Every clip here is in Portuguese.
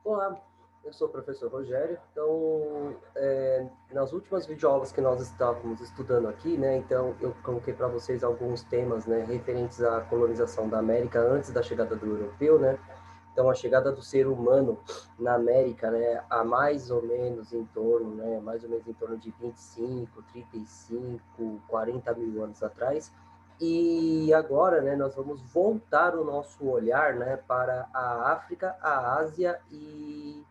Olá, eu sou o professor Rogério. Então, nas últimas videoaulas que nós estávamos estudando aqui, né, então eu coloquei para vocês alguns temas, né, referentes à colonização da América antes da chegada do europeu, né? Então, a chegada do ser humano na América, né, há mais ou menos em torno, né, mais ou menos em torno de 25, 35, 40 mil anos atrás. E agora, né, nós vamos voltar o nosso olhar, né, para a África, a Ásia e,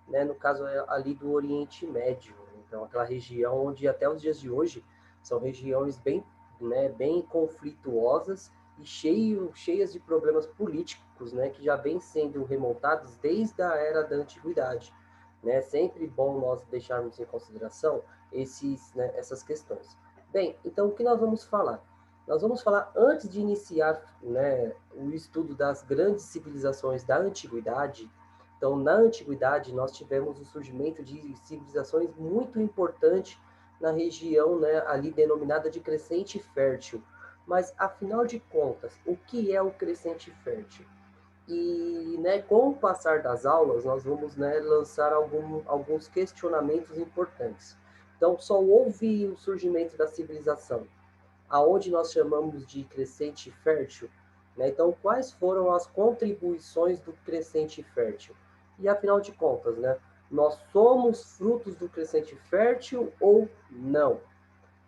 né, no caso ali do Oriente Médio. Então, aquela região onde até os dias de hoje são regiões bem, né, bem conflituosas e cheias de problemas políticos, né, que já vêm sendo remontados desde a era da antiguidade. Né? Sempre bom nós deixarmos em consideração né, essas questões. Bem, então o que nós vamos falar? Nós vamos falar, antes de iniciar, né, o estudo das grandes civilizações da antiguidade. Então, na antiguidade, nós tivemos o surgimento de civilizações muito importantes na região, né, ali denominada de crescente fértil. Mas, afinal de contas, o que é o crescente fértil? E, né, com o passar das aulas, nós vamos, né, lançar alguns questionamentos importantes. Então, só houve o surgimento da civilização aonde nós chamamos de crescente fértil, né? Então, quais foram as contribuições do crescente fértil? E afinal de contas, né, nós somos frutos do crescente fértil ou não?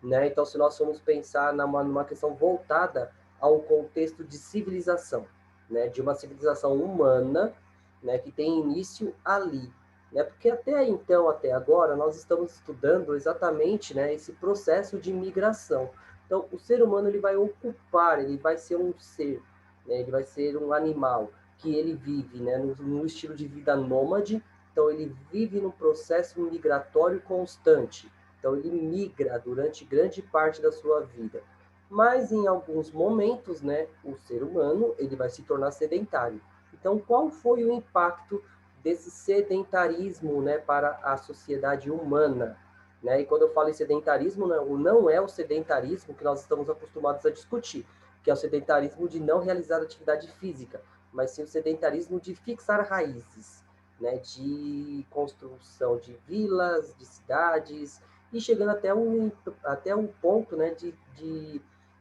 Né? Então, se nós formos pensar numa questão voltada ao contexto de civilização, né, de uma civilização humana, né, que tem início ali, né, porque até então, até agora, nós estamos estudando exatamente, né, esse processo de migração. Então, o ser humano ele vai ocupar, ele vai ser um ser, né, ele vai ser um animal que ele vive, né, no estilo de vida nômade. Então, ele vive num processo migratório constante. Então, ele migra durante grande parte da sua vida. Mas, em alguns momentos, né, o ser humano ele vai se tornar sedentário. Então, qual foi o impacto desse sedentarismo, né, para a sociedade humana? Né? E quando eu falo em sedentarismo, não é o sedentarismo que nós estamos acostumados a discutir, que é o sedentarismo de não realizar atividade física, mas sim o sedentarismo de fixar raízes, né, de construção de vilas, de cidades, e chegando até o ponto, né,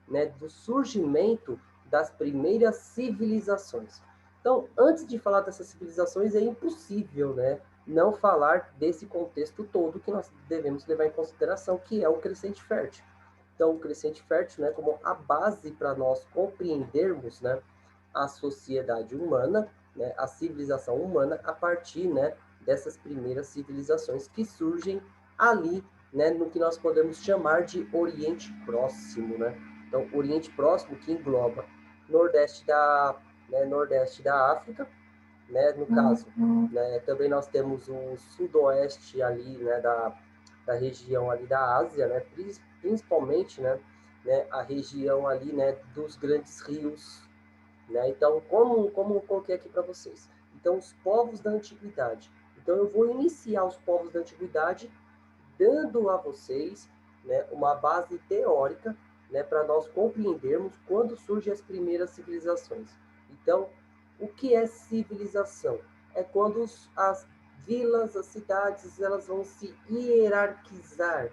né, do surgimento das primeiras civilizações. Então, antes de falar dessas civilizações, é impossível, né, não falar desse contexto todo que nós devemos levar em consideração, que é o crescente fértil. Então, o crescente fértil, né, como a base para nós compreendermos, né, a sociedade humana, né, a civilização humana, a partir, né, dessas primeiras civilizações que surgem ali, né, no que nós podemos chamar de Oriente Próximo, né? Então, Oriente Próximo que engloba Nordeste Nordeste da África, né, no caso, né, também nós temos o Sudoeste ali, né, da região ali da Ásia, né, principalmente, né, a região ali, né, dos grandes rios, né? Então, como eu coloquei aqui para vocês? Então, os povos da antiguidade. Então, eu vou iniciar os povos da antiguidade dando a vocês, né, uma base teórica, né, para nós compreendermos quando surgem as primeiras civilizações. Então, o que é civilização? É quando as vilas, as cidades, elas vão se hierarquizar,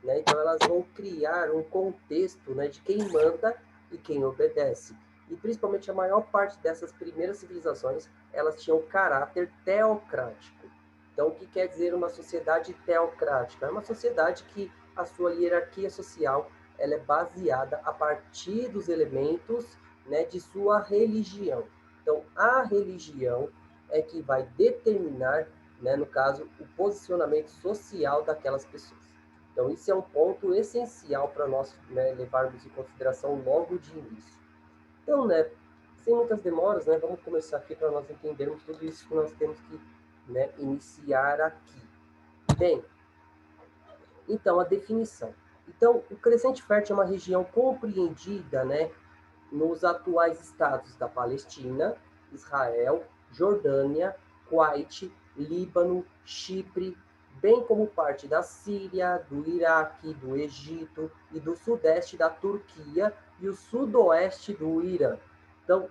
né? Então, elas vão criar um contexto, né, de quem manda e quem obedece. E principalmente a maior parte dessas primeiras civilizações, elas tinham caráter teocrático. Então, o que quer dizer uma sociedade teocrática? É uma sociedade que a sua hierarquia social ela é baseada a partir dos elementos, né, de sua religião. Então, a religião é que vai determinar, né, no caso, o posicionamento social daquelas pessoas. Então, isso é um ponto essencial para nós, né, levarmos em consideração logo de início. Então, né, sem muitas demoras, né, vamos começar aqui para nós entendermos tudo isso que nós temos que, né, iniciar aqui. Bem, então, a definição. Então, o crescente fértil é uma região compreendida, né, nos atuais estados da Palestina, Israel, Jordânia, Kuwait, Líbano, Chipre, bem como parte da Síria, do Iraque, do Egito e do sudeste da Turquia e o sudoeste do Irã. Então,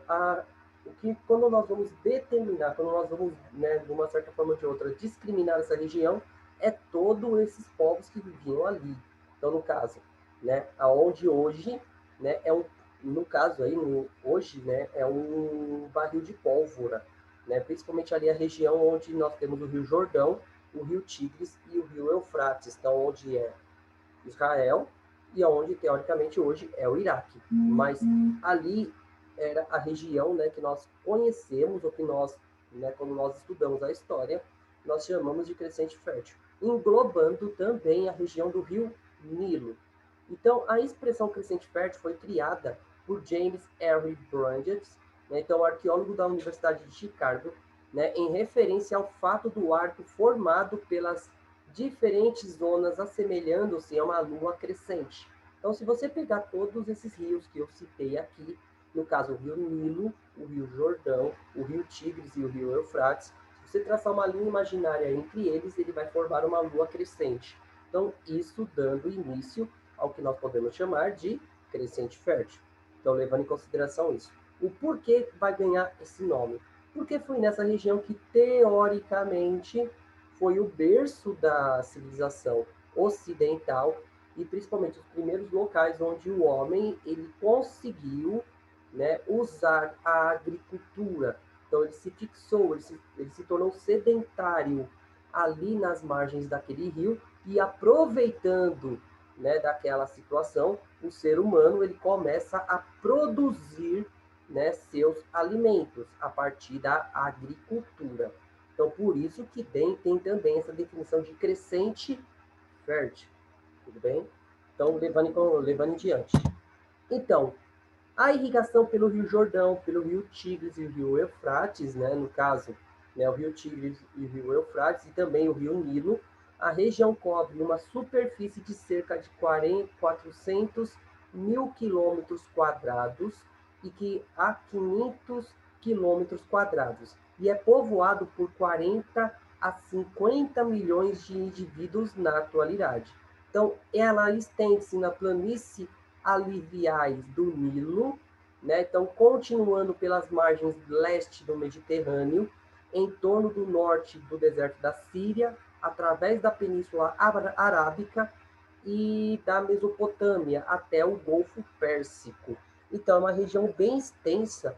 o que quando nós vamos determinar, quando nós vamos, né, de uma certa forma ou de outra, discriminar essa região, é todos esses povos que viviam ali. Então, no caso, né, aonde hoje, né, no caso aí, hoje, né, é um barril de pólvora, né, principalmente ali a região onde nós temos o Rio Jordão, o Rio Tigres e o Rio Eufrates, então onde é Israel e onde teoricamente hoje é o Iraque. Mas ali era a região, né, que nós conhecemos, ou que nós, né, quando nós estudamos a história, nós chamamos de crescente fértil, englobando também a região do rio Nilo. Então, a expressão crescente fértil foi criada por James Henry Brandreth, né, então arqueólogo da Universidade de Chicago, né, em referência ao fato do arco formado pelas diferentes zonas assemelhando-se a uma lua crescente. Então, se você pegar todos esses rios que eu citei aqui, no caso o rio Nilo, o rio Jordão, o rio Tigres e o rio Eufrates, se você traçar uma linha imaginária entre eles, ele vai formar uma lua crescente. Então, isso dando início ao que nós podemos chamar de crescente fértil. Então, levando em consideração isso. O porquê vai ganhar esse nome? Porque foi nessa região que, teoricamente, foi o berço da civilização ocidental e principalmente os primeiros locais onde o homem ele conseguiu, né, usar a agricultura. Então ele se fixou, ele se tornou sedentário ali nas margens daquele rio e aproveitando, né, daquela situação, o ser humano ele começa a produzir, né, seus alimentos a partir da agricultura. Então, por isso que tem também essa definição de crescente fértil, tudo bem? Então, levando em diante. Então, a irrigação pelo Rio Jordão, pelo Rio Tigres e o Rio Eufrates, né, no caso, né, o Rio Tigres e o Rio Eufrates e também o Rio Nilo, a região cobre uma superfície de cerca de 400 mil quilômetros quadrados e que há 500 quilômetros quadrados e é povoado por 40 a 50 milhões de indivíduos na atualidade. Então, ela estende-se na planície aluviais do Nilo, né? Então, continuando pelas margens leste do Mediterrâneo, em torno do norte do deserto da Síria, através da Península Arábica e da Mesopotâmia até o Golfo Pérsico. Então, é uma região bem extensa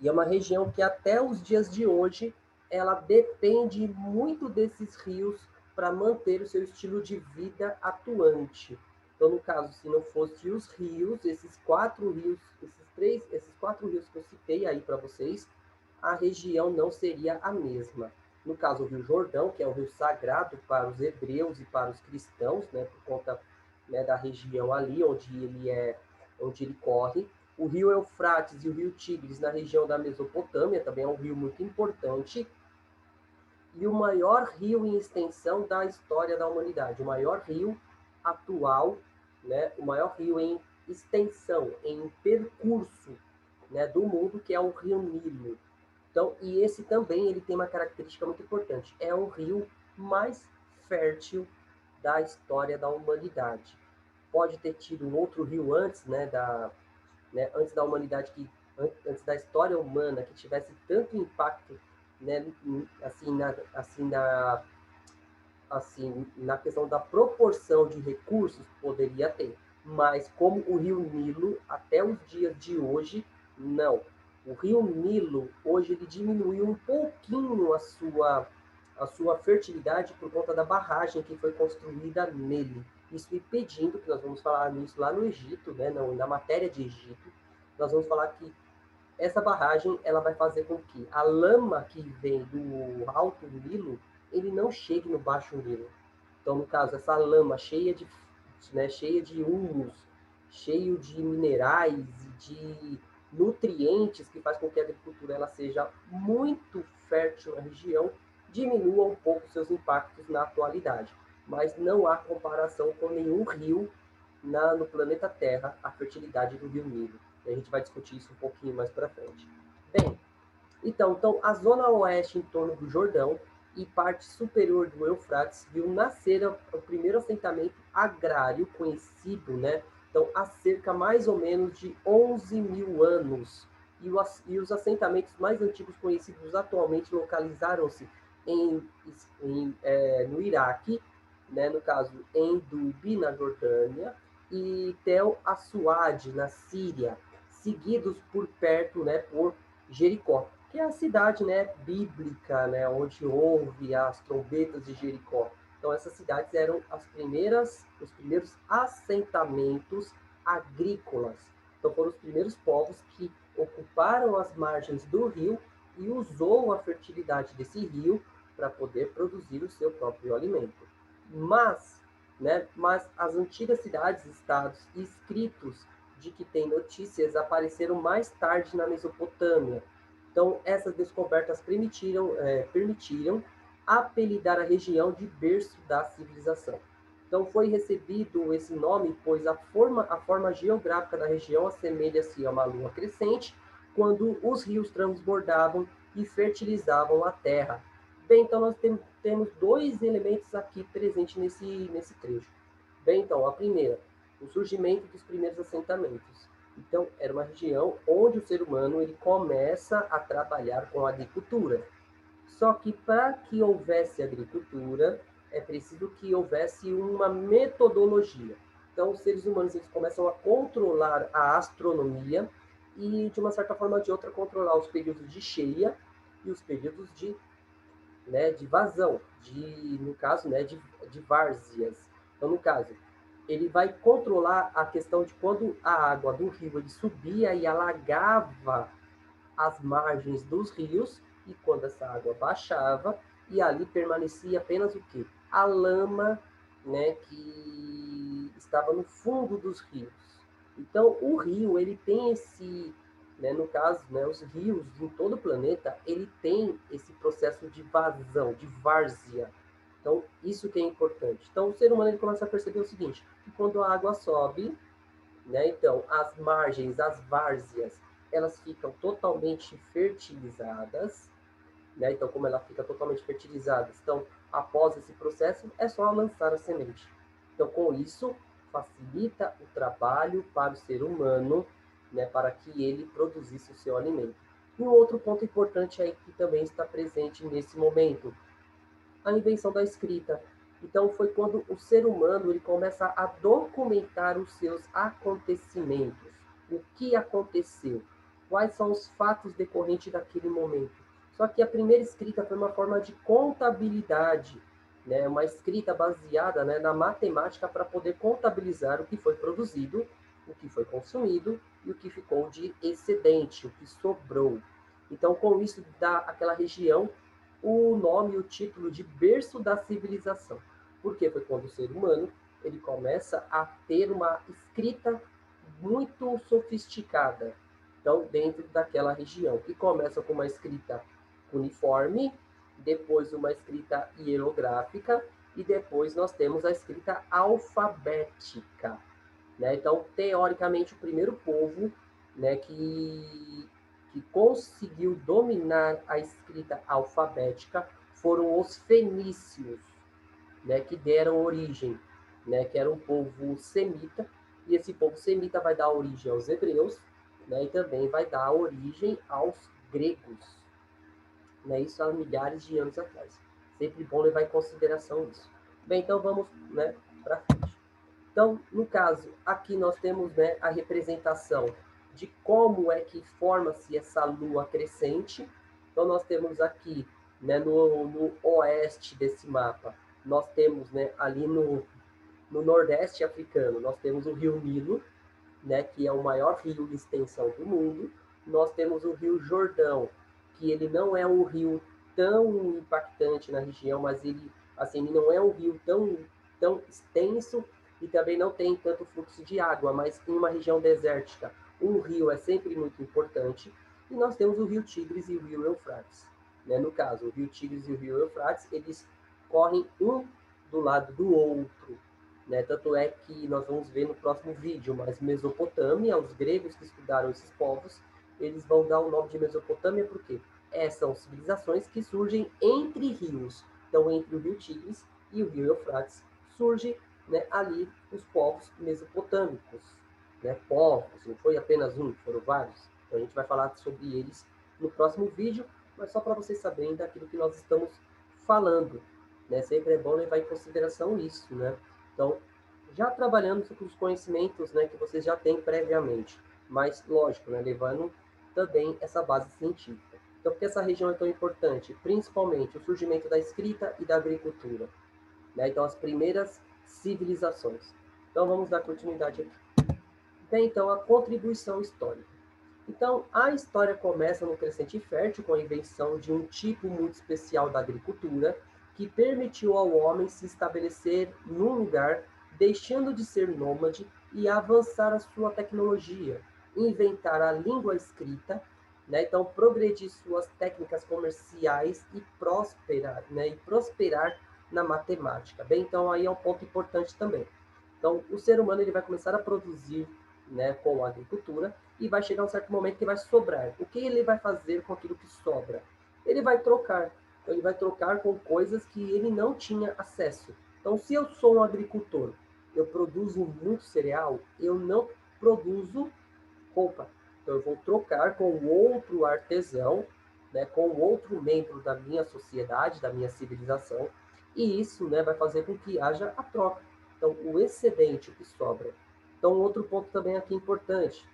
e é uma região que até os dias de hoje ela depende muito desses rios para manter o seu estilo de vida atuante. Então, no caso, se não fosse os rios, esses quatro rios que eu citei aí para vocês, a região não seria a mesma. No caso, o Rio Jordão, que é o rio sagrado para os hebreus e para os cristãos, né, por conta, né, da região ali onde ele corre. O rio Eufrates e o rio Tigres na região da Mesopotâmia, também é um rio muito importante, e o maior rio em extensão da história da humanidade, o maior rio atual, né, o maior rio em extensão, em percurso, né, do mundo, que é o rio Nilo. Então, e esse também ele tem uma característica muito importante, é o rio mais fértil da história da humanidade. Pode ter tido um outro rio antes, né, antes da humanidade antes da história humana que tivesse tanto impacto, né, assim na questão da proporção de recursos poderia ter, mas como o Rio Nilo até os dias de hoje não. O Rio Nilo hoje ele diminuiu um pouquinho a sua fertilidade por conta da barragem que foi construída nele. Isso impedindo, que nós vamos falar nisso lá no Egito, né, na matéria de Egito, nós vamos falar que essa barragem ela vai fazer com que a lama que vem do alto Nilo ele não chegue no baixo Nilo. Então, no caso, essa lama cheia de humus, cheio de minerais e de nutrientes que faz com que a agricultura ela seja muito fértil na região, diminua um pouco seus impactos na atualidade. Mas não há comparação com nenhum rio no planeta Terra, a fertilidade do rio Nilo. E a gente vai discutir isso um pouquinho mais para frente. Bem, então, a zona oeste em torno do Jordão e parte superior do Eufrates viu nascer o primeiro assentamento agrário conhecido, né, Então, há cerca mais ou menos de 11 mil anos. E os assentamentos mais antigos conhecidos atualmente localizaram-se no Iraque, né, no caso, em Dubi, na Jordânia, e Tel Assuad, na Síria, seguidos por perto, né, por Jericó, que é a cidade, né, bíblica, né, onde houve as trombetas de Jericó. Então, essas cidades eram os primeiros assentamentos agrícolas. Então, foram os primeiros povos que ocuparam as margens do rio e usou a fertilidade desse rio para poder produzir o seu próprio alimento. Mas as antigas cidades, estados e escritos de que tem notícias apareceram mais tarde na Mesopotâmia. Então, essas descobertas permitiram apelidar a região de berço da civilização. Então, foi recebido esse nome, pois a forma geográfica da região assemelha-se a uma lua crescente, quando os rios transbordavam e fertilizavam a terra. Bem, então nós temos dois elementos aqui presentes nesse trecho. Bem, então, a primeira, o surgimento dos primeiros assentamentos. Então, era uma região onde o ser humano ele começa a trabalhar com a agricultura. Só que para que houvesse agricultura, é preciso que houvesse uma metodologia. Então, os seres humanos eles começam a controlar a astronomia e, de uma certa forma ou de outra, controlar os períodos de cheia e os períodos de vazão, no caso, de várzeas. Então, no caso, ele vai controlar a questão de quando a água do rio ele subia e alagava as margens dos rios, e quando essa água baixava, e ali permanecia apenas o quê? A lama, né, que estava no fundo dos rios. Então, o rio, ele tem no caso, né, os rios em todo o planeta, ele tem esse processo de vazão, de várzea. Então, isso que é importante. Então, o ser humano ele começa a perceber o seguinte, que quando a água sobe, né, então, as margens, as várzeas, elas ficam totalmente fertilizadas, né? Então, como ela fica totalmente fertilizada, então, após esse processo, é só lançar a semente. Então, com isso, facilita o trabalho para o ser humano, né, para que ele produzisse o seu alimento. E um outro ponto importante aí que também está presente nesse momento, a invenção da escrita. Então, foi quando o ser humano ele começa a documentar os seus acontecimentos. O que aconteceu? Quais são os fatos decorrentes daquele momento? Só que a primeira escrita foi uma forma de contabilidade, né? Uma escrita baseada, né, na matemática para poder contabilizar o que foi produzido, o que foi consumido e o que ficou de excedente, o que sobrou. Então, com isso, dá aquela região o nome e o título de berço da civilização. Porque foi quando o ser humano ele começa a ter uma escrita muito sofisticada. Então, dentro daquela região, que começa com uma escrita uniforme, depois uma escrita hierográfica e depois nós temos a escrita alfabética. Né? Então, teoricamente, o primeiro povo, né, que conseguiu dominar a escrita alfabética foram os fenícios, né, que deram origem, né, que era um povo semita, e esse povo semita vai dar origem aos hebreus, né, e também vai dar origem aos gregos, né, isso há milhares de anos atrás. Sempre bom levar em consideração isso. Bem, então vamos, né, para frente. Então, no caso, aqui nós temos, né, a representação de como é que forma-se essa lua crescente. Então, nós temos aqui, né, no oeste desse mapa, nós temos, né, ali no nordeste africano, nós temos o rio Nilo, né, que é o maior rio de extensão do mundo. Nós temos o rio Jordão, que ele não é um rio tão impactante na região, mas ele, assim, ele não é um rio tão extenso e também não tem tanto fluxo de água, mas em uma região desértica, um rio é sempre muito importante. E nós temos o rio Tigres e o rio Eufrates. Né? No caso, o rio Tigres e o rio Eufrates, eles correm um do lado do outro. Né? Tanto é que nós vamos ver no próximo vídeo, mas Mesopotâmia, os gregos que estudaram esses povos, eles vão dar o nome de Mesopotâmia porque são civilizações que surgem entre rios. Então, entre o rio Tigres e o rio Eufrates, surge, né, ali os povos mesopotâmicos. né, povos, não foi apenas um, foram vários. Então a gente vai falar sobre eles no próximo vídeo, mas só para vocês saberem daquilo que nós estamos falando, né? Sempre é bom levar em consideração isso, né? Então, já trabalhando com os conhecimentos, né, que vocês já têm previamente, mas lógico, né, levando também essa base científica. Então, por que essa região é tão importante? Principalmente o surgimento da escrita e da agricultura, né? Então, as primeiras civilizações. Então, vamos dar continuidade aqui. Tem, então, a contribuição histórica. Então, a história começa no Crescente Fértil com a invenção de um tipo muito especial da agricultura que permitiu ao homem se estabelecer num lugar, deixando de ser nômade e avançar a sua tecnologia, inventar a língua escrita, né? Então progredir suas técnicas comerciais e prosperar, né? E prosperar na matemática. Bem, então aí é um ponto importante também. Então, o ser humano ele vai começar a produzir, né, com a agricultura e vai chegar um certo momento que vai sobrar. O que ele vai fazer com aquilo que sobra? Ele vai trocar. Então, ele vai trocar com coisas que ele não tinha acesso. Então, se eu sou um agricultor, eu produzo muito cereal, eu não produzo roupa. Então, eu vou trocar com outro artesão, né, com outro membro da minha sociedade, da minha civilização, e isso, né, vai fazer com que haja a troca. Então, o excedente, o que sobra. Então, outro ponto também aqui importante,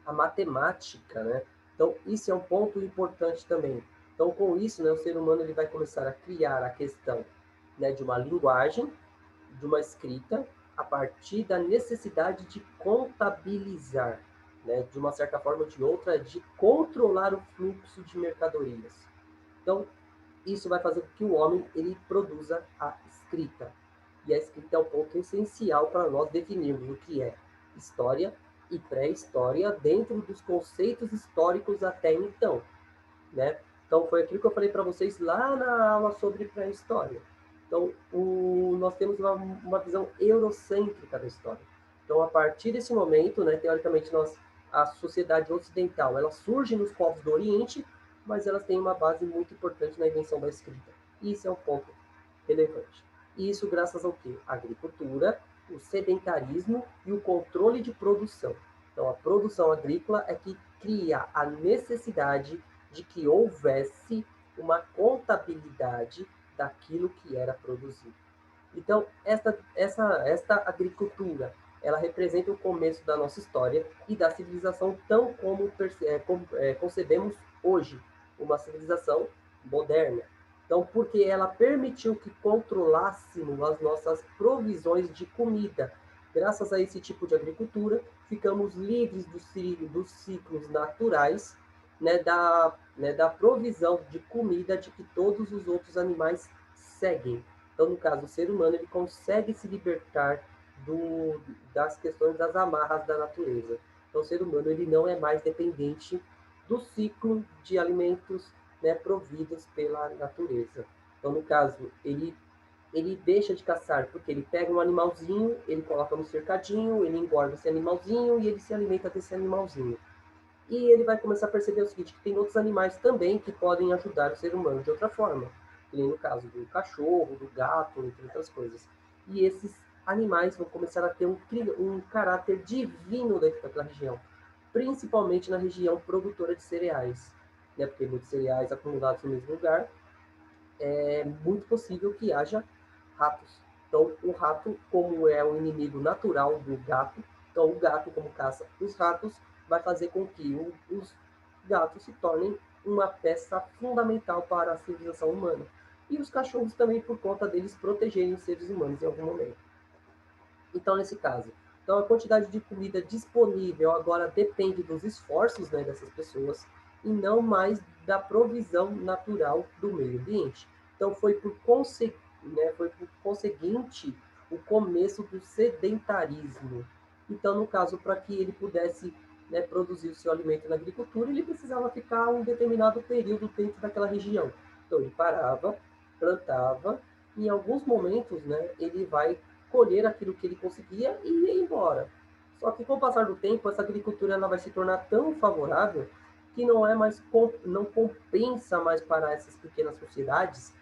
a matemática, né? Então, isso é um ponto importante também. Então, com isso, né, o ser humano ele vai começar a criar a questão, né, de uma linguagem, de uma escrita, a partir da necessidade de contabilizar, né, de uma certa forma ou de outra, de controlar o fluxo de mercadorias. Então, isso vai fazer com que o homem ele produza a escrita. E a escrita é um ponto essencial para nós definirmos o que é história e pré-história dentro dos conceitos históricos até então, né? Então foi aquilo que eu falei para vocês lá na aula sobre pré-história. Então nós temos uma visão eurocêntrica da história. Então a partir desse momento, né, teoricamente a sociedade ocidental ela surge nos povos do Oriente, mas elas têm uma base muito importante na invenção da escrita. E isso é um ponto relevante. E isso graças ao quê? A agricultura, o sedentarismo e o controle de produção. Então, a produção agrícola é que cria a necessidade de que houvesse uma contabilidade daquilo que era produzido. Então, esta agricultura, ela representa o começo da nossa história e da civilização tão como concebemos hoje, uma civilização moderna. Então, porque ela permitiu que controlássemos as nossas provisões de comida. Graças a esse tipo de agricultura, ficamos livres dos ciclos naturais, da provisão de comida de que todos os outros animais seguem. Então, no caso, o ser humano ele consegue se libertar das questões das amarras da natureza. Então, o ser humano ele não é mais dependente do ciclo de alimentos, né, providos pela natureza. Então, no caso, ele deixa de caçar porque ele pega um animalzinho, ele coloca no cercadinho, ele engorda esse animalzinho e ele se alimenta desse animalzinho. E ele vai começar a perceber o seguinte, que tem outros animais também que podem ajudar o ser humano de outra forma. Que nem no caso do cachorro, do gato, entre outras coisas. E esses animais vão começar a ter um caráter divino dentro daquela região. Principalmente na região produtora de cereais. Né? Porque muitos cereais acumulados no mesmo lugar, é muito possível que haja ratos. Então, o rato, como é o inimigo natural do gato, então o gato, como caça os ratos, vai fazer com que os gatos se tornem uma peça fundamental para a civilização humana. E os cachorros também, por conta deles protegerem os seres humanos em algum momento. Então, nesse caso, então a quantidade de comida disponível agora depende dos esforços, né, dessas pessoas e não mais da provisão natural do meio ambiente. Então, foi por conseguinte o começo do sedentarismo. Então, no caso, para que ele pudesse, né, produzir o seu alimento na agricultura, ele precisava ficar um determinado período dentro daquela região. Então, ele parava, plantava, e em alguns momentos, né, ele vai colher aquilo que ele conseguia e ir embora. Só que com o passar do tempo, essa agricultura ela vai se tornar tão favorável que não compensa mais para essas pequenas sociedades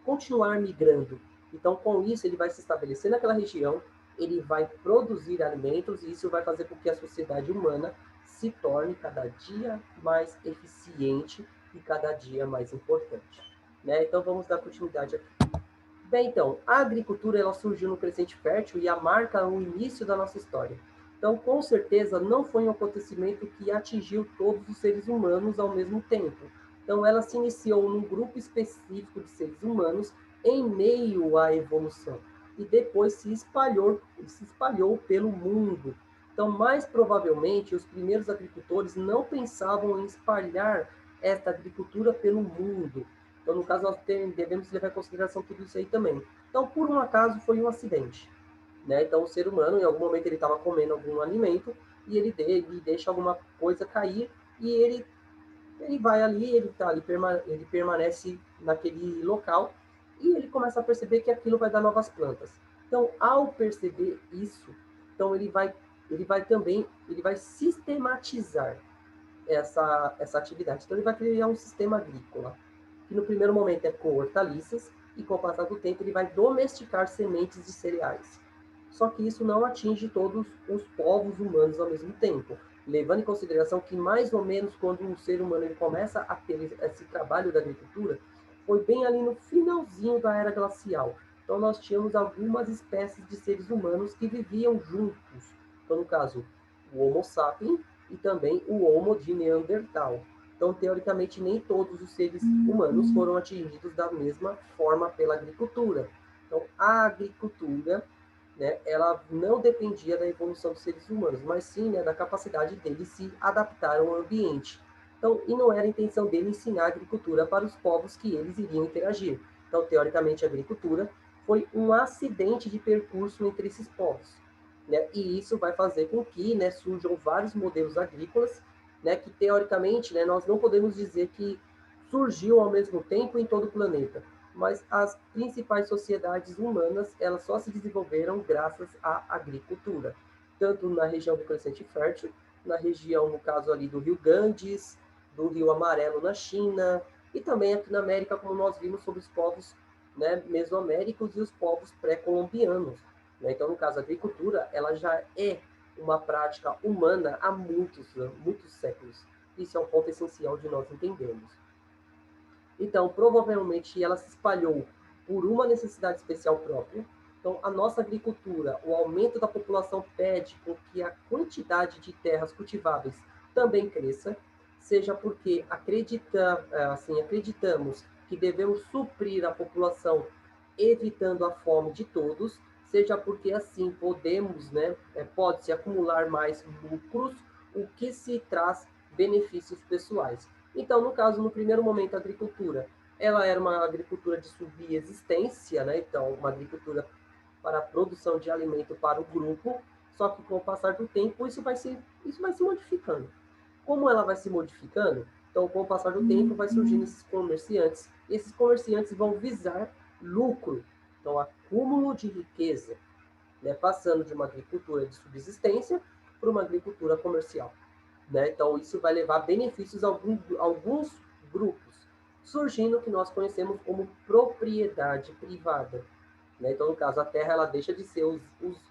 continuar migrando. Então, com isso, ele vai se estabelecer naquela região, ele vai produzir alimentos e isso vai fazer com que a sociedade humana se torne cada dia mais eficiente e cada dia mais importante. Né? Então, vamos dar continuidade aqui. Bem, então, a agricultura ela surgiu no Crescente Fértil e a marca o início da nossa história. Então, com certeza, não foi um acontecimento que atingiu todos os seres humanos ao mesmo tempo. Então, ela se iniciou num grupo específico de seres humanos em meio à evolução e depois se espalhou pelo mundo. Então, mais provavelmente, os primeiros agricultores não pensavam em espalhar esta agricultura pelo mundo. Então, no caso, nós devemos levar em consideração tudo isso aí também. Então, por um acaso, foi um acidente. Né? Então, o ser humano, em algum momento, ele estava comendo algum alimento e ele deixa alguma coisa cair e ele vai ali, ele permanece naquele local e ele começa a perceber que aquilo vai dar novas plantas. Então, ao perceber isso, então ele vai sistematizar essa atividade. Então, ele vai criar um sistema agrícola, que no primeiro momento é com hortaliças, e com o passar do tempo ele vai domesticar sementes de cereais. Só que isso não atinge todos os povos humanos ao mesmo tempo, levando em consideração que mais ou menos quando o ser humano ele começa a ter esse trabalho da agricultura, foi bem ali no finalzinho da era glacial. Então nós tínhamos algumas espécies de seres humanos que viviam juntos. Então, no caso, o Homo sapiens e também o Homo de Neandertal. Então, teoricamente, nem todos os seres humanos foram atingidos da mesma forma pela agricultura. Então, a agricultura, né, ela não dependia da evolução dos seres humanos, mas sim, né, da capacidade deles se adaptar ao ambiente. Então, e não era a intenção dele ensinar a agricultura para os povos que eles iriam interagir. Então, teoricamente, a agricultura foi um acidente de percurso entre esses povos. Né? E isso vai fazer com que, né, surjam vários modelos agrícolas, né, que teoricamente, né, nós não podemos dizer que surgiu ao mesmo tempo em todo o planeta, mas as principais sociedades humanas elas só se desenvolveram graças à agricultura, tanto na região do Crescente Fértil, na região, no caso ali do Rio Ganges, do Rio Amarelo na China, e também aqui na América, como nós vimos sobre os povos, né, mesoaméricos e os povos pré-colombianos. Né? Então, no caso, a agricultura ela já é uma prática humana há muitos séculos. Isso é um ponto essencial de nós entendermos. Então, provavelmente, ela se espalhou por uma necessidade especial própria. Então, a nossa agricultura, o aumento da população pede com que a quantidade de terras cultiváveis também cresça, seja porque acreditamos que devemos suprir a população evitando a fome de todos, seja porque assim podemos, né, pode-se acumular mais lucros, o que se traz benefícios pessoais. Então, no caso, no primeiro momento, a agricultura, ela era uma agricultura de subsistência, né? Então, uma agricultura para a produção de alimento para o grupo, só que com o passar do tempo, isso vai se modificando. Como ela vai se modificando? Então, com o passar do tempo, vai surgindo esses comerciantes, e esses comerciantes vão visar lucro, então, acúmulo de riqueza, né? Passando de uma agricultura de subsistência para uma agricultura comercial. Né? Então, isso vai levar benefícios a alguns grupos, surgindo o que nós conhecemos como propriedade privada. Né? Então, no caso, a terra ela deixa de ser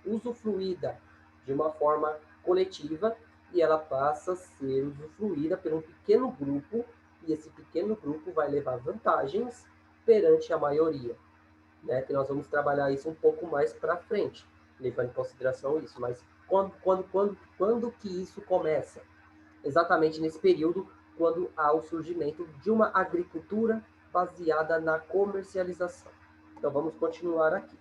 usufruída de uma forma coletiva e ela passa a ser usufruída por um pequeno grupo, e esse pequeno grupo vai levar vantagens perante a maioria. Né? Que nós vamos trabalhar isso um pouco mais para frente, levando em consideração isso. Mas quando que isso começa? Exatamente nesse período, quando há o surgimento de uma agricultura baseada na comercialização. Então, vamos continuar aqui.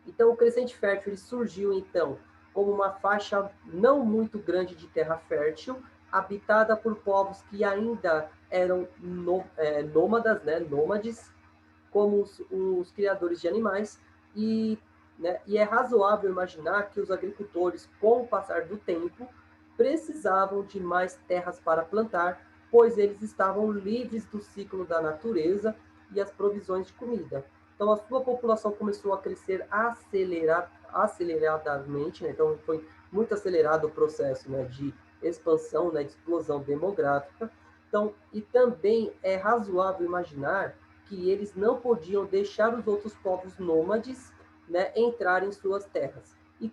Então, o Crescente Fértil ele surgiu, então, como uma faixa não muito grande de terra fértil, habitada por povos que ainda eram nômadas, né, nômades, como os criadores de animais, e, né, e é razoável imaginar que os agricultores, com o passar do tempo, precisavam de mais terras para plantar, pois eles estavam livres do ciclo da natureza e as provisões de comida. Então, a sua população começou a crescer aceleradamente, né? Então, foi muito acelerado o processo, né, de expansão, né, de explosão demográfica. Então, e também é razoável imaginar que eles não podiam deixar os outros povos nômades né, entrar em suas terras e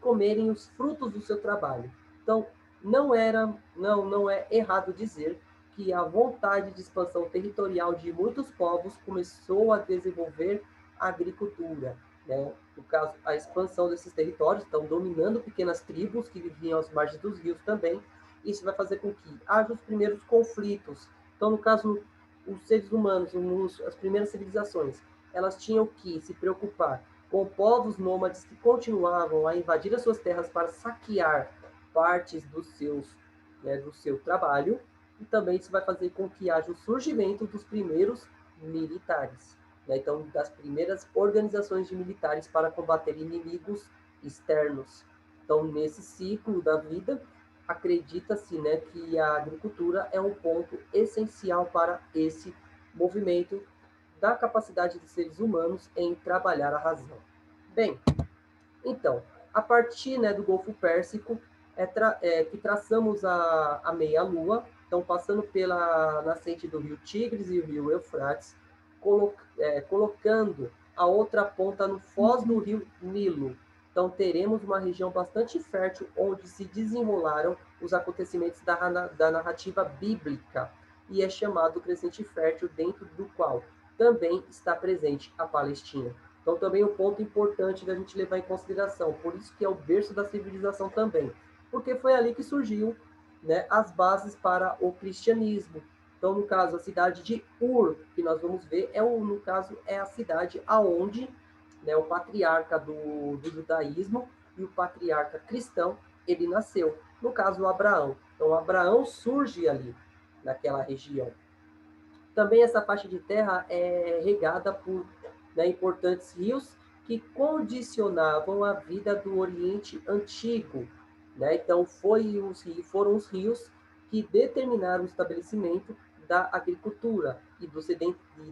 comerem os frutos do seu trabalho. Então, não é errado dizer que a vontade de expansão territorial de muitos povos começou a desenvolver a agricultura, né? No caso, a expansão desses territórios estão dominando pequenas tribos que viviam às margens dos rios também. Isso vai fazer com que haja os primeiros conflitos. Então, no caso, os seres humanos, as primeiras civilizações, elas tinham que se preocupar com povos nômades que continuavam a invadir as suas terras para saquear partes do seu trabalho, e também isso vai fazer com que haja o surgimento dos primeiros militares, né? Então, das primeiras organizações de militares para combater inimigos externos. Então, nesse ciclo da vida, acredita-se, né, que a agricultura é um ponto essencial para esse movimento da capacidade dos seres humanos em trabalhar a razão. Bem, então, a partir, né, do Golfo Pérsico, que traçamos a meia-lua, então passando pela nascente do rio Tigres e o rio Eufrates, colocando a outra ponta no foz do rio Nilo. Então, teremos uma região bastante fértil onde se desenrolaram os acontecimentos da narrativa bíblica, e é chamado Crescente Fértil, dentro do qual também está presente a Palestina. Então, também um ponto importante da gente levar em consideração, por isso que é o berço da civilização também, porque foi ali que surgiu, né, as bases para o cristianismo. Então, no caso, a cidade de Ur, que nós vamos ver, no caso, é a cidade aonde, né, o patriarca do judaísmo e o patriarca cristão, ele nasceu. No caso, Abraão. Então, Abraão surge ali, naquela região. Também essa faixa de terra é regada por, né, importantes rios que condicionavam a vida do Oriente Antigo, né? Então foram os rios que determinaram o estabelecimento da agricultura e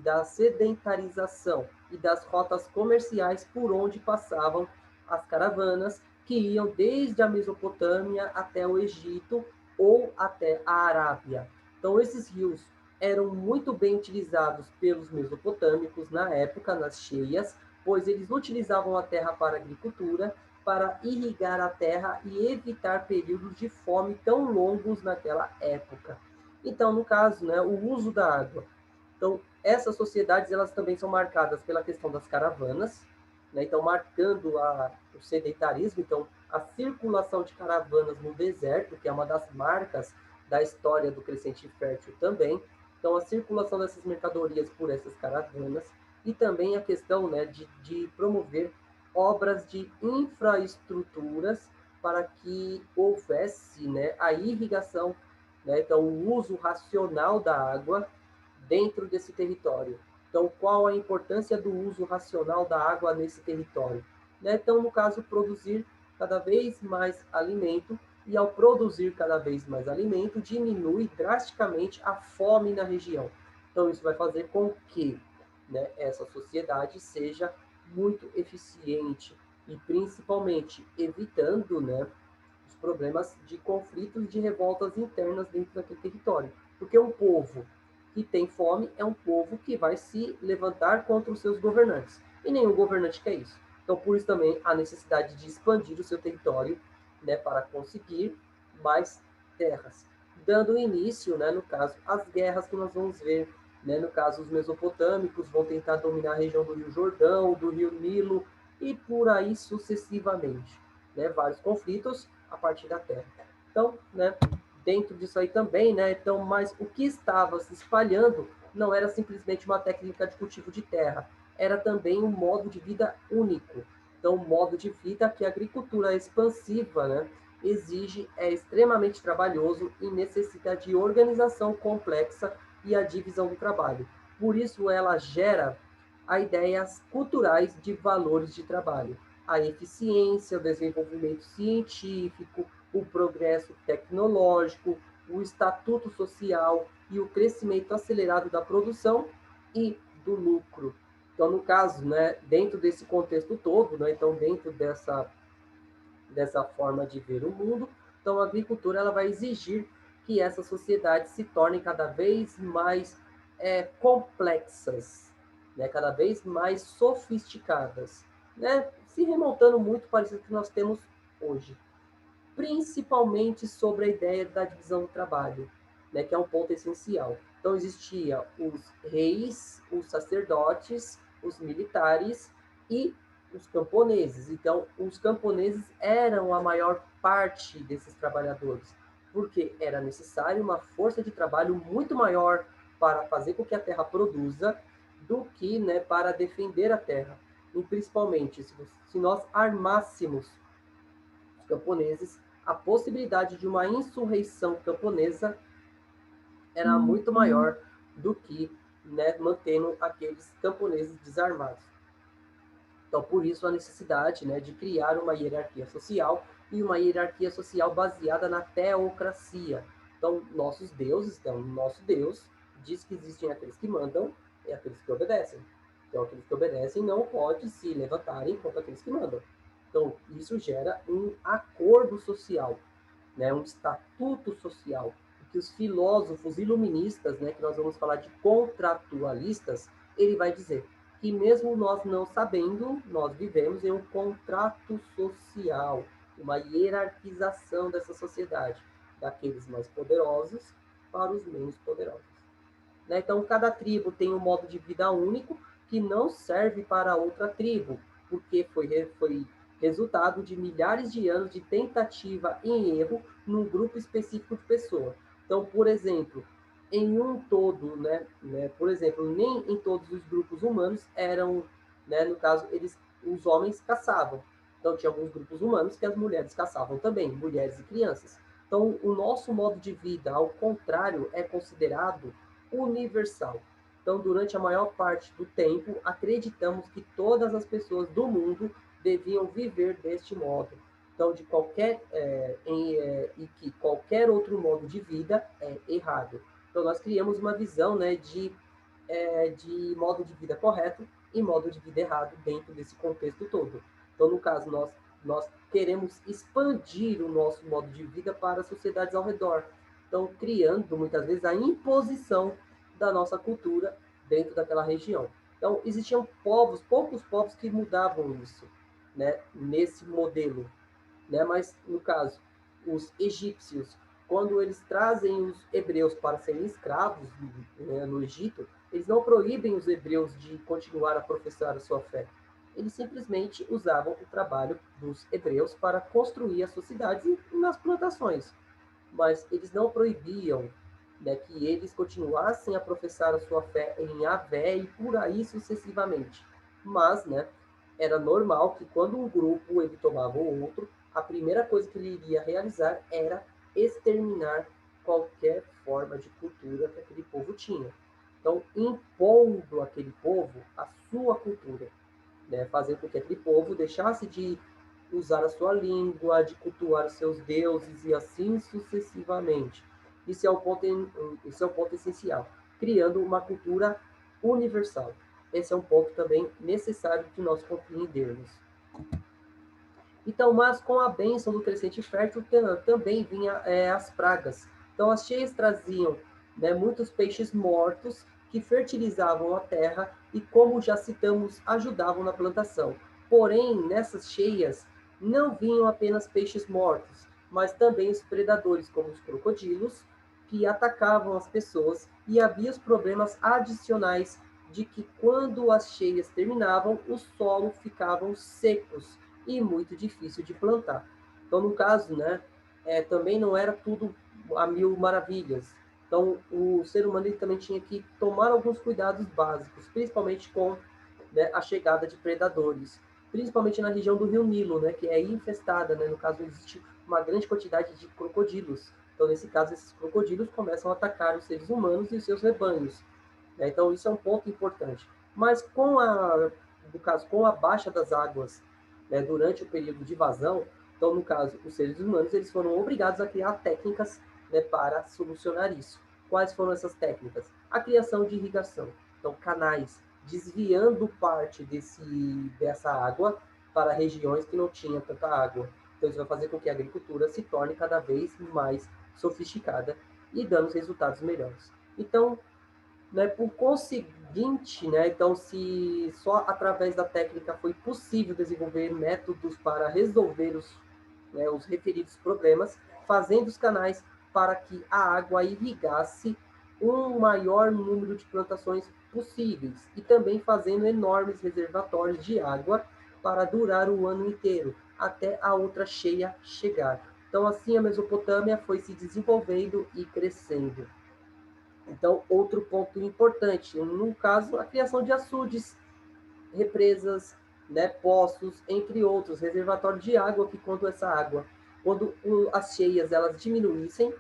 da sedentarização e das rotas comerciais por onde passavam as caravanas que iam desde a Mesopotâmia até o Egito ou até a Arábia. Então esses rios eram muito bem utilizados pelos mesopotâmicos na época, nas cheias, pois eles utilizavam a terra para a agricultura, para irrigar a terra e evitar períodos de fome tão longos naquela época. Então, no caso, né, o uso da água. Então, essas sociedades elas também são marcadas pela questão das caravanas, né, então marcando o sedentarismo, então a circulação de caravanas no deserto, que é uma das marcas da história do Crescente Fértil também. Então, a circulação dessas mercadorias por essas caravanas e também a questão, né, de promover obras de infraestruturas para que houvesse, né, a irrigação, né, então o uso racional da água dentro desse território. Então, qual a importância do uso racional da água nesse território? Né? Então, no caso, produzir cada vez mais alimento, e ao produzir cada vez mais alimento, diminui drasticamente a fome na região. Então, isso vai fazer com que, né, essa sociedade seja muito eficiente e, principalmente, evitando, né, os problemas de conflitos, de revoltas internas dentro daquele território. Porque um povo que tem fome é um povo que vai se levantar contra os seus governantes. E nenhum governante quer isso. Então, por isso também a necessidade de expandir o seu território, né, para conseguir mais terras. Dando início, né, no caso, às guerras que nós vamos ver. Né, no caso, os mesopotâmicos vão tentar dominar a região do Rio Jordão, do Rio Nilo, e por aí sucessivamente. Né, vários conflitos a partir da terra. Então, né, dentro disso aí também, né? Então, mas o que estava se espalhando não era simplesmente uma técnica de cultivo de terra, era também um modo de vida único. Então, um modo de vida que a agricultura expansiva, né, exige, é extremamente trabalhoso e necessita de organização complexa e a divisão do trabalho. Por isso, ela gera a ideias culturais de valores de trabalho, a eficiência, o desenvolvimento científico, o progresso tecnológico, o estatuto social e o crescimento acelerado da produção e do lucro. Então, no caso, né, dentro desse contexto todo, né, então dentro dessa forma de ver o mundo, então a agricultura ela vai exigir que essas sociedades se tornem cada vez mais complexas, né, cada vez mais sofisticadas. né, se remontando muito parecido com o que nós temos hoje, principalmente sobre a ideia da divisão do trabalho, né, que é um ponto essencial. Então, existia os reis, os sacerdotes, os militares e os camponeses. Então, os camponeses eram a maior parte desses trabalhadores, porque era necessário uma força de trabalho muito maior para fazer com que a terra produza do que, né, para defender a terra. E principalmente, se nós armássemos os camponeses, a possibilidade de uma insurreição camponesa era muito maior do que, né, mantendo aqueles camponeses desarmados. Então, por isso a necessidade, né, de criar uma hierarquia social e uma hierarquia social baseada na teocracia. Então, nossos deuses, então, nosso Deus diz que existem aqueles que mandam e aqueles que obedecem. Então, aqueles que obedecem não podem se levantarem contra aqueles que mandam. Então, isso gera um acordo social, né, um estatuto social, que os filósofos iluministas, né, que nós vamos falar de contratualistas, ele vai dizer que mesmo nós não sabendo, nós vivemos em um contrato social, uma hierarquização dessa sociedade, daqueles mais poderosos para os menos poderosos. Né? Então, cada tribo tem um modo de vida único que não serve para outra tribo, porque foi resultado de milhares de anos de tentativa e erro num grupo específico de pessoas. Então, por exemplo, em um todo, por exemplo, nem em todos os grupos humanos eram, né, no caso, os homens caçavam. Então, tinha alguns grupos humanos que as mulheres caçavam também, mulheres e crianças. Então, o nosso modo de vida, ao contrário, é considerado universal. Então, durante a maior parte do tempo, acreditamos que todas as pessoas do mundo deviam viver deste modo. Então, e que qualquer outro modo de vida é errado. Então, nós criamos uma visão, né, de modo de vida correto e modo de vida errado dentro desse contexto todo. Então, no caso, nós queremos expandir o nosso modo de vida para as sociedades ao redor. Então, criando muitas vezes a imposição da nossa cultura dentro daquela região. Então, existiam poucos povos que mudavam isso, né, nesse modelo, né? Mas, no caso, os egípcios, quando eles trazem os hebreus para serem escravos, né, no Egito, eles não proíbem os hebreus de continuar a professar a sua fé. Eles simplesmente usavam o trabalho dos hebreus para construir as suas cidades nas plantações. Mas eles não proibiam, né, que eles continuassem a professar a sua fé em Yahvé e por aí sucessivamente. Mas, né, era normal que quando um grupo ele tomava o outro, a primeira coisa que ele iria realizar era exterminar qualquer forma de cultura que aquele povo tinha. Então, impondo àquele povo a sua cultura, né, fazer com que aquele povo deixasse de usar a sua língua, de cultuar os seus deuses e assim sucessivamente. Isso é o ponto essencial, criando uma cultura universal. Esse é um ponto também necessário de nós compreendermos. Então, mas com a bênção do crescente fértil também vinha as pragas. Então, as cheias traziam, né, muitos peixes mortos que fertilizavam a terra e, como já citamos, ajudavam na plantação. Porém, nessas cheias não vinham apenas peixes mortos, mas também os predadores, como os crocodilos, que atacavam as pessoas, e havia os problemas adicionais de que, quando as cheias terminavam, os solos ficavam secos e muito difícil de plantar. Então, no caso, né, também não era tudo a mil maravilhas. Então, o ser humano ele também tinha que tomar alguns cuidados básicos, principalmente com, né, a chegada de predadores, principalmente na região do Rio Nilo, né, que é infestada, né, no caso existe uma grande quantidade de crocodilos. Então, nesse caso, esses crocodilos começam a atacar os seres humanos e os seus rebanhos. Né? Então, isso é um ponto importante. Mas no caso, com a baixa das águas, né, durante o período de vazão, então, no caso, os seres humanos eles foram obrigados a criar técnicas, né, para solucionar isso. Quais foram essas técnicas? A criação de irrigação. Então, canais, desviando parte dessa água para regiões que não tinham tanta água. Então, isso vai fazer com que a agricultura se torne cada vez mais sofisticada e dando resultados melhores. Então, né, por seguinte, né, então, se só através da técnica foi possível desenvolver métodos para resolver os referidos problemas, fazendo os canais para que a água irrigasse um maior número de plantações possíveis e também fazendo enormes reservatórios de água para durar o ano inteiro, até a outra cheia chegar. Então, assim, a Mesopotâmia foi se desenvolvendo e crescendo. Então, outro ponto importante, no caso, a criação de açudes, represas, né, poços, entre outros, reservatório de água, que quando essa água, quando as cheias elas diminuíssem,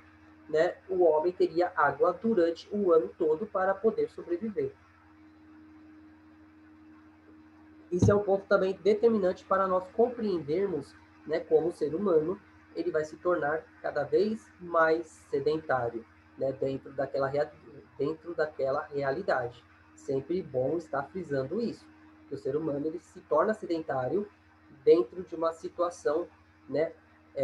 né, o homem teria água durante o ano todo para poder sobreviver. Isso é um ponto também determinante para nós compreendermos, né, como o ser humano ele vai se tornar cada vez mais sedentário, né, dentro daquela realidade. Sempre bom estar frisando isso, que o ser humano ele se torna sedentário dentro de uma situação, né,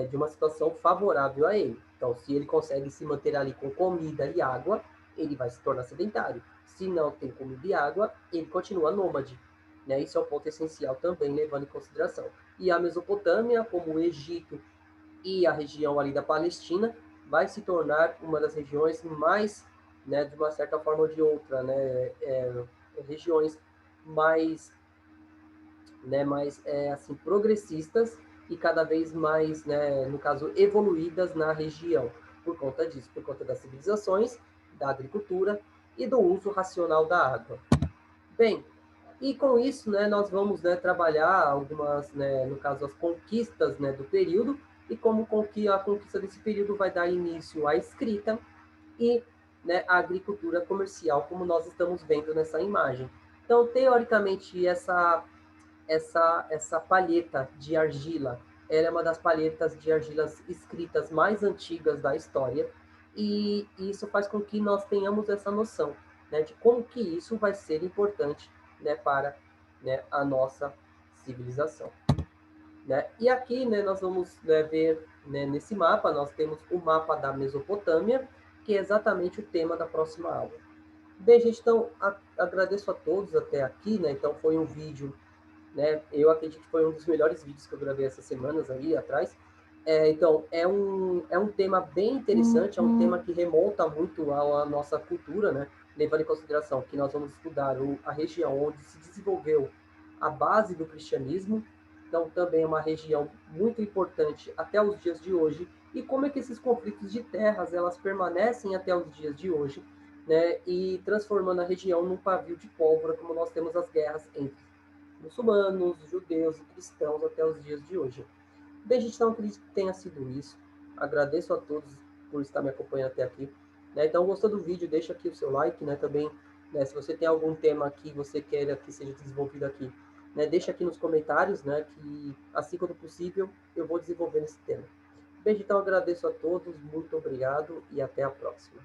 de uma situação favorável a ele. Então, se ele consegue se manter ali com comida e água, ele vai se tornar sedentário. Se não tem comida e água, ele continua nômade. Né? Isso é um ponto essencial também, levando em consideração. E a Mesopotâmia, como o Egito e a região ali da Palestina, vai se tornar uma das regiões mais, né, de uma certa forma ou de outra, né, regiões mais, né, mais assim, progressistas e cada vez mais, né, no caso, evoluídas na região, por conta disso, por conta das civilizações, da agricultura e do uso racional da água. Bem, e com isso, né, nós vamos, né, trabalhar algumas, né, no caso, as conquistas, né, do período e como que a conquista desse período vai dar início à escrita e, né, à agricultura comercial, como nós estamos vendo nessa imagem. Então, teoricamente, essa palheta de argila, ela é uma das palhetas de argilas escritas mais antigas da história e isso faz com que nós tenhamos essa noção, né, de como que isso vai ser importante, né, para, né, a nossa civilização. Né? E aqui, né, nós vamos, né, ver, né, nesse mapa, nós temos o mapa da Mesopotâmia, que é exatamente o tema da próxima aula. Bem, gente, então agradeço a todos até aqui, né? Então foi um vídeo, né? Eu acredito que foi um dos melhores vídeos que eu gravei essas semanas aí atrás. Então, é um tema bem interessante, é um tema que remonta muito à nossa cultura, né? Levando em consideração que nós vamos estudar a região onde se desenvolveu a base do cristianismo, então também é uma região muito importante até os dias de hoje, e como é que esses conflitos de terras, elas permanecem até os dias de hoje, né? E transformando a região num pavio de pólvora, como nós temos as guerras entre muçulmanos, judeus e cristãos até os dias de hoje. Bem, gente, não acredito que tenha sido isso. Agradeço a todos por estar me acompanhando até aqui. Né? Então, gostou do vídeo, deixa aqui o seu like, né? Também, né, se você tem algum tema que você queira que seja desenvolvido aqui, né, deixa aqui nos comentários, né? Que assim quando possível eu vou desenvolvendo esse tema. Bem, então agradeço a todos, muito obrigado e até a próxima.